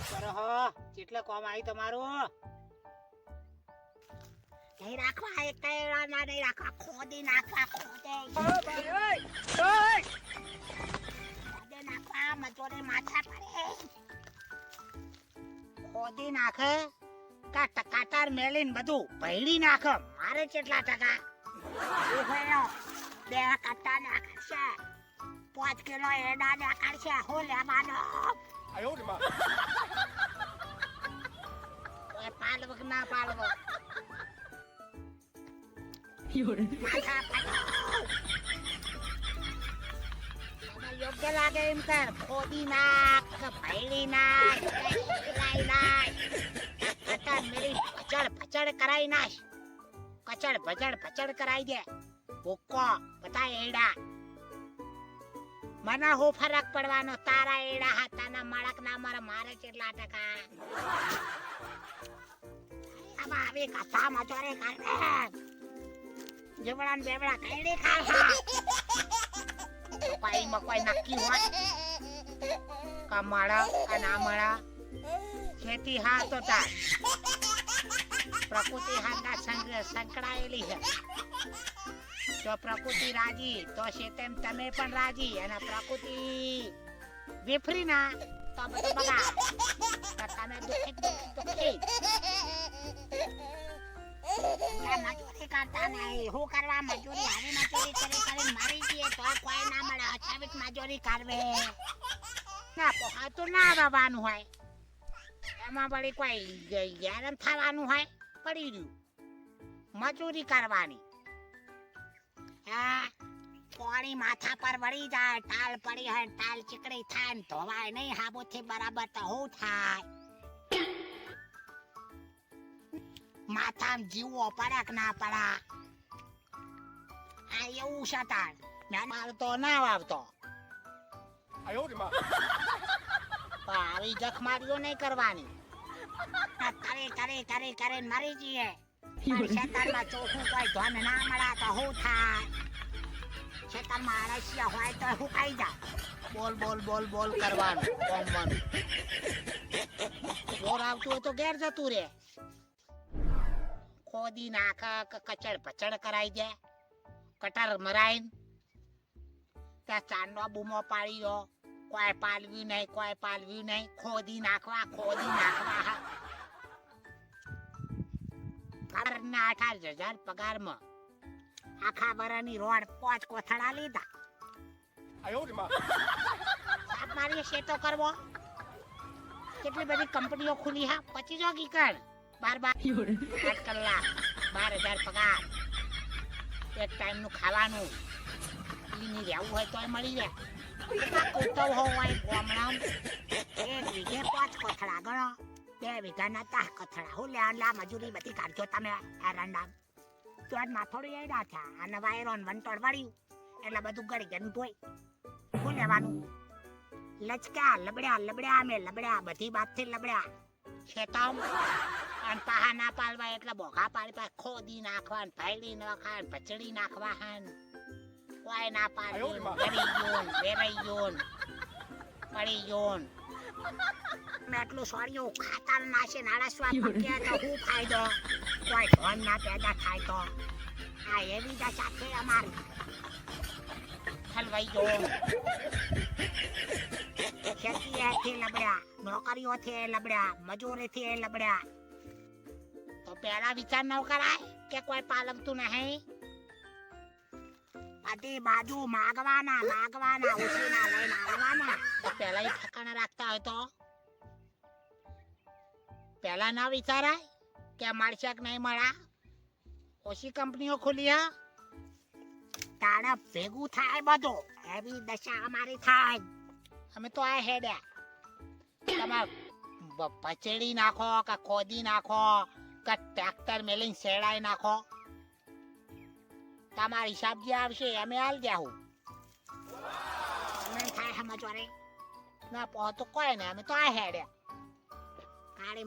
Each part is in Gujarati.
બરોહો કેટલે કોમ આવી તમારું નહીં રાખવા એક કઈડા ના નહીં રાખવા ખોદી નાખવા ખોદે નાખવા મજૂરી માથા પડે ખોદી નાખે કા ટકાટાર મેલીન બધું ભૈડી નાખે મારે કેટલા ટકા ઉભેલો બે કટ્ટા નાખશે 5 કિલો એડા નાખશે હું લેવાનો ઓય પાલવ કે ના પાલવ માથા પડે યોગ્ય લાગે એમ કર ખોદી નાખ ભૈડી નાખ લાઈ નાખ ટકાટાર મેલી ભચડ કરાઈ નાખ કચડ કરાઈ દે ભૂકો બધા એડા મને હું ફરક પડવાનો તારા એડા હાથાના માળક ના મારે કેટલા ટકા આમાં આવી કથા મજૂરી કરે જવડા ને બેવડા કઈડી ખાય પાઈમાં કોઈ નક્કી હોય કા માળા કા ના માળા ખેતી હા તો તાર પ્રકૃતિ હાથના સંકળાયેલી છે જો પ્રકૃતિ રાજી તો છે તેમ તમે પણ રાજી અને પ્રકૃતિ વિફરી ના તો બધું બગા તો તમે દુખી મજૂરી કરતા નહીં હું કરવા મજૂરી આવી મજૂરી કરી મારી જઈએ તો કોઈ ના મળે અચાનક મજૂરી કરવે ના પોહા તો ના આવવાનું હોય એમાં વળી કોઈ હેરાન થવાનું હોય પડી રહ્યું મજૂરી કરવાની હા પાણી માથા પર વળી જાય ટાલ પડી હોય ટાલ ચીકણી થાય ને ધોવાય નહીં હાબોથી બરાબર તો હું થાય માથામાં જીવો પડે કે ના પડા આ એવું છે તાર મારે તો ના આવતો આવી જખમારીઓ નહીં કરવાની કરે મરી જઈએ ખેતરમાં ચોખ્ખું કોઈ ધન ના મળે તો શું થાય ખેતરમાં અળસિયા હોય તો શું ખાઈ જાય બોલ કરવાનું કોમવાનું જોર આવતું હોય તો ઘેર જતું રે ખોદી નાખ કચડ પચડ કરાઈ દે કટર મરાઈને ત્યાં ચાંદનો બૂમો પાડી દો કોઈ પાલવ્યું નહીં ખોદી નાખવા પગારના 8,000 પગારમાં આખા વરાની રોડ 5 કોથળા લીધા સાપ મારી શેતો કરવો કેટલી બધી કંપનીઓ ખુલી હા 25 કીકર 8 કલાક 12,000 પગાર એક ટાઈમ નું ખાવાનું ઈની રહેવું હોય તો મળી જાય કોટવ હોય ગામડામ 1 વીઘે 5 કોથળા ગણો 2 વીઘાના 10 કોથળા હું લા મજૂરી બધી કાઢજો તમે એરંડામ ચોડમાં થોડી એડા થયા અને વાયરોન વંટોળ વળ્યું એટલે બધું ગળી ગયું ધોઈ શું લેવાનું લચકા લબડ્યા બધી બાતથી લબડ્યા ખેતમ અને પાહા ના પાલવા એટલે બોઘા પાડી ખોદી નાખવા ભાઈડી નાખવા ભચડી નાખવા કોઈ ના પાડી વેરાઈ ગયોન પડી ગયોન મેં એટલું સોર્યું ખાતર નાશે નાળસવા પક્યા તો શું ફાયદો કોઈ ધન ના પેદા થાય તો આ એવી જ સાથે અમારી હલવાઈ ગયો ખેતીએથી લબડ્યા નોકરીઓથી લબડ્યા મજૂરીથી લબડ્યા તો પેલા વિચાર ન કરાય કે કોઈ પાલવતું નહીં બધી બાજુ માગવાના ઉછીના લઈને આવવાના તો પેલા એ ઠેકાણા રાખતા હોય તો પેલા ના વિચારાય કે મળશે કે નહીં મળ્યા ઓછી કંપનીઓ ખુલી હા તાણે ભેગું થાય બધું એવી દશા અમારી થાય અમે તો આ હેડ્યા તમારે પચેડી નાખો કે ખોદી નાખો કે ટ્રેક્ટર મેલીને શેડાઈ નાખો તમારા હિસાબ જે આવશે અમે હાલ જાઉં અમે થાય સમજવારે ના પો તો કોઈ ને અમે તો આ હેડ્યા કાળી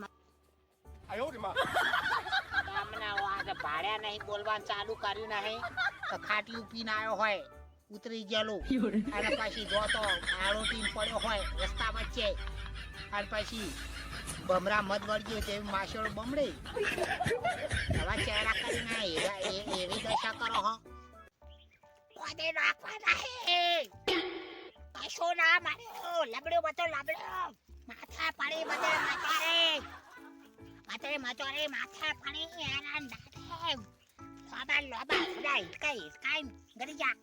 તમને આજે ભાડ્યા નહીં બોલવાનું ચાલુ કર્યું નહીં તો ખાટી પીને આવ્યો હોય ઉતરી ગયેલું અને પછી જો તો આળોટીને પડ્યો હોય રસ્તા વચ્ચે અને પછી બમરા મત વળગ્યો તેવી માસોળ બમડે. હવે ચહેરા કરીને એવી દશા કરો હો. કોને નાખવા નહીં કશો ના માર્યો લબડ્યો બધો લબડ્યો માથા પડી બધે મચોરે માથા પડી હેરાન દાદે લોબા ફડાઈ કઈ ગરી જા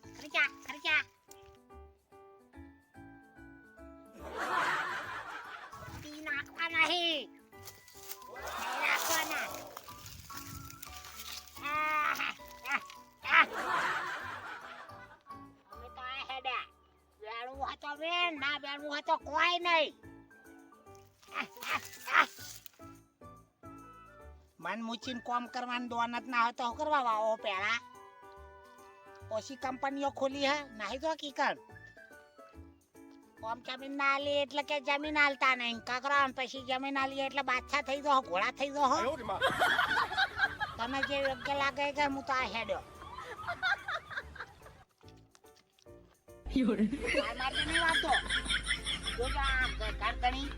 તી નાખવા નહીં નાખવાના અમે તો આ હેડા બેડવું હતો બેન ના બેડવું હતો કોઈ નહીં મન મૂચીને કોમ કરવાનું દોનત ના હતો શું કરવા વાવો પેલા ઓછી કંપનીઓ ખોલી હે નહીં તો હકીકત કોમ જમીન ના આલી એટલે કે જમીન આલતા નહીં કકરા પછી જમીન આલી એટલે બાદશાહ થઈ દો ઘોડા થઈ દો હો તમે જે યોગ્ય લાગે કે હું તો આ હેડ્યો મારે નહીં વાંધો જોજો આ ગરદણી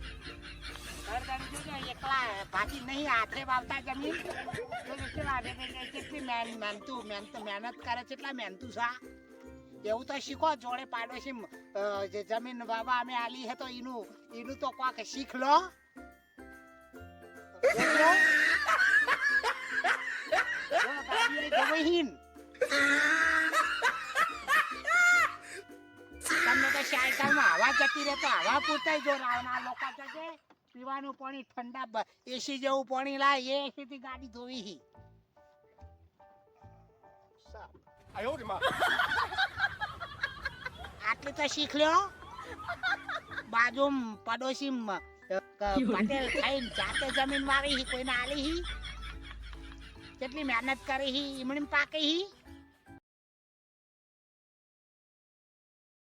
જોજો એકલા ભાગી નહીં હાથે વાવતા જમીન જોજો કેટલી મહેનત કરે કેટલા મહેનતું છે એવું તો શીખો જોડે પાડોશી જે જમીન વાવા અમે આલી હે તો એનું તો કોક શીખ લો તમને તો સાયકલમાં હવા જતી રહે તો હવા પૂરતા જો રાવના લોકો છે પીવાનું પાણી ઠંડા એસી જેવું પાણી લાય એ એસીથી ગાડી ધોવી આટલી તો શીખ લ્યો બાજુ પડોશી પટેલ ખાઈને જાતે જમીન વાવી કોઈને આલી કેટલી મહેનત કરી ઈમણી પાકી